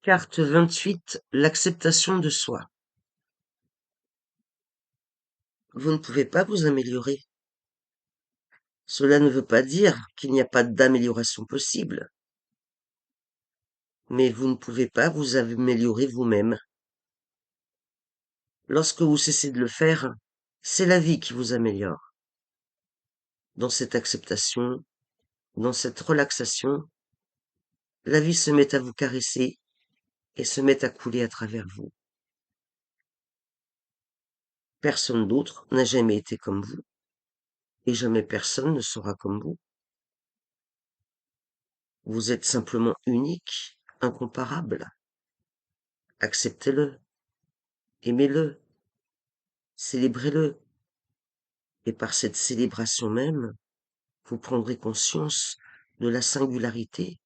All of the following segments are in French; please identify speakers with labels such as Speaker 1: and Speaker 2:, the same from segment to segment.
Speaker 1: Carte 28, l'acceptation de soi. Vous ne pouvez pas vous améliorer. Cela ne veut pas dire qu'il n'y a pas d'amélioration possible, mais vous ne pouvez pas vous améliorer vous-même. Lorsque vous cessez de le faire, c'est la vie qui vous améliore. Dans cette acceptation, dans cette relaxation, la vie se met à vous caresser et se met à couler à travers vous. Personne d'autre n'a jamais été comme vous, et jamais personne ne sera comme vous. Vous êtes simplement unique, incomparable. Acceptez-le, aimez-le, célébrez-le, et par cette célébration même, vous prendrez conscience de la singularité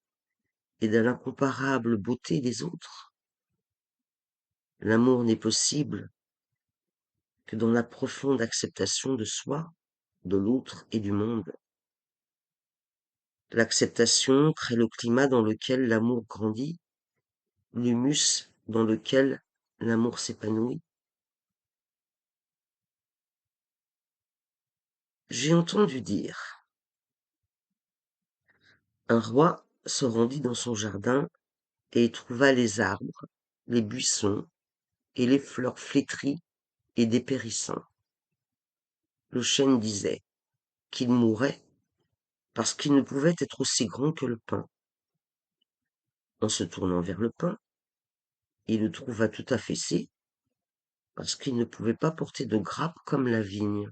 Speaker 1: et de l'incomparable beauté des autres. L'amour n'est possible que dans la profonde acceptation de soi, de l'autre et du monde. L'acceptation crée le climat dans lequel l'amour grandit, l'humus dans lequel l'amour s'épanouit. J'ai entendu dire, un roi se rendit dans son jardin et y trouva les arbres, les buissons et les fleurs flétries et dépérissant. Le chêne disait qu'il mourait parce qu'il ne pouvait être aussi grand que le pin. En se tournant vers le pin, il le trouva tout affaissé parce qu'il ne pouvait pas porter de grappes comme la vigne.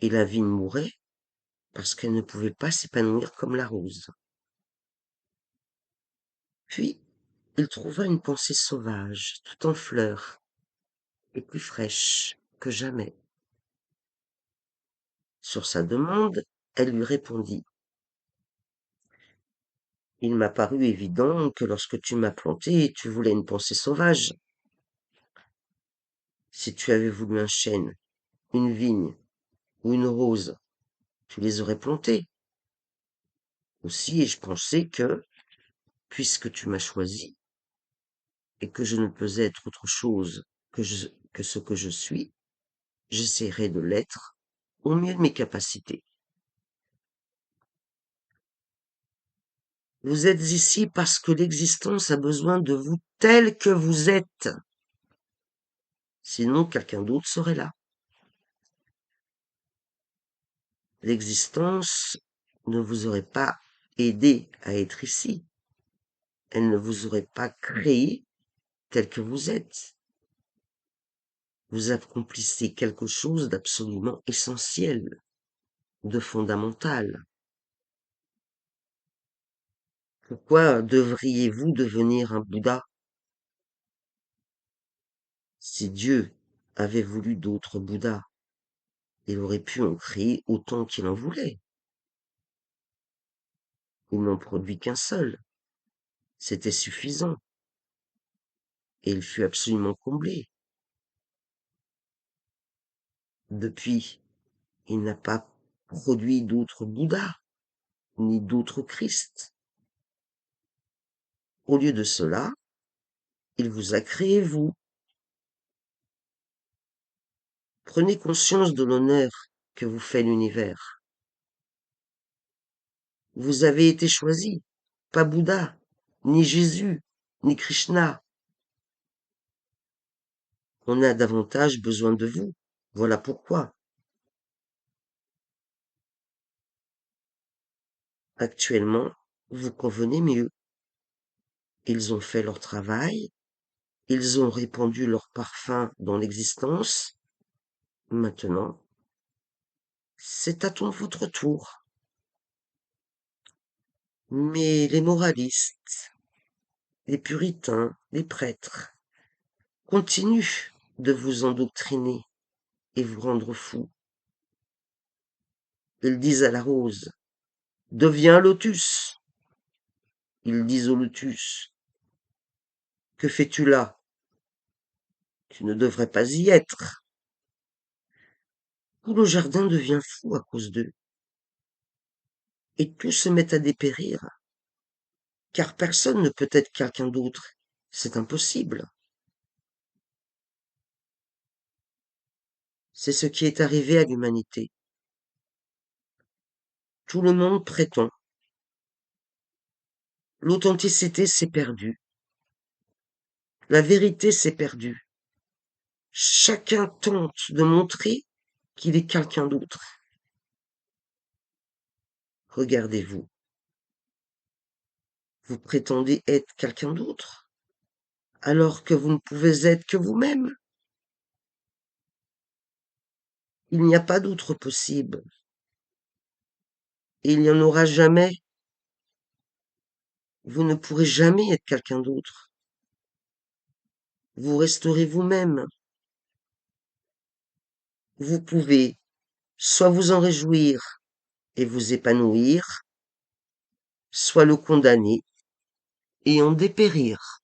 Speaker 1: Et la vigne mourait parce qu'elle ne pouvait pas s'épanouir comme la rose. Puis, il trouva une pensée sauvage, tout en fleurs, et plus fraîche que jamais. Sur sa demande, elle lui répondit: Il m'a paru évident que lorsque tu m'as planté, tu voulais une pensée sauvage. Si tu avais voulu un chêne, une vigne ou une rose, tu les aurais plantés. Aussi ai-je pensé que, puisque tu m'as choisi, et que je ne peux être autre chose que ce que je suis, j'essaierai de l'être au mieux de mes capacités. Vous êtes ici parce que l'existence a besoin de vous tel que vous êtes. Sinon, quelqu'un d'autre serait là. L'existence ne vous aurait pas aidé à être ici. Elle ne vous aurait pas créé tel que vous êtes. Vous accomplissez quelque chose d'absolument essentiel, de fondamental. Pourquoi devriez-vous devenir un Bouddha? Si Dieu avait voulu d'autres Bouddhas, il aurait pu en créer autant qu'il en voulait. Il n'en produit qu'un seul. C'était suffisant. Et il fut absolument comblé. Depuis, il n'a pas produit d'autres Bouddhas, ni d'autres Christ. Au lieu de cela, il vous a créé vous. Prenez conscience de l'honneur que vous fait l'univers. Vous avez été choisi, pas Bouddha, ni Jésus, ni Krishna. On a davantage besoin de vous. Voilà pourquoi. Actuellement, vous convenez mieux. Ils ont fait leur travail, ils ont répandu leur parfum dans l'existence. Maintenant, c'est à votre tour. Mais les moralistes, les puritains, les prêtres, continuent de vous endoctriner et vous rendre fou. Ils disent à la rose, deviens lotus. Ils disent au lotus, que fais-tu là? Tu ne devrais pas y être. Tout le jardin devient fou à cause d'eux. Et tout se met à dépérir. car personne ne peut être quelqu'un d'autre. C'est impossible. C'est ce qui est arrivé à l'humanité. Tout le monde prétend. L'authenticité s'est perdue. La vérité s'est perdue. Chacun tente de montrer qu'il est quelqu'un d'autre. Regardez-vous. Vous prétendez être quelqu'un d'autre, alors que vous ne pouvez être que vous-même. Il n'y a pas d'autre possible. Et il n'y en aura jamais. Vous ne pourrez jamais être quelqu'un d'autre. Vous resterez vous-même. Vous pouvez soit vous en réjouir et vous épanouir, soit le condamner et en dépérir.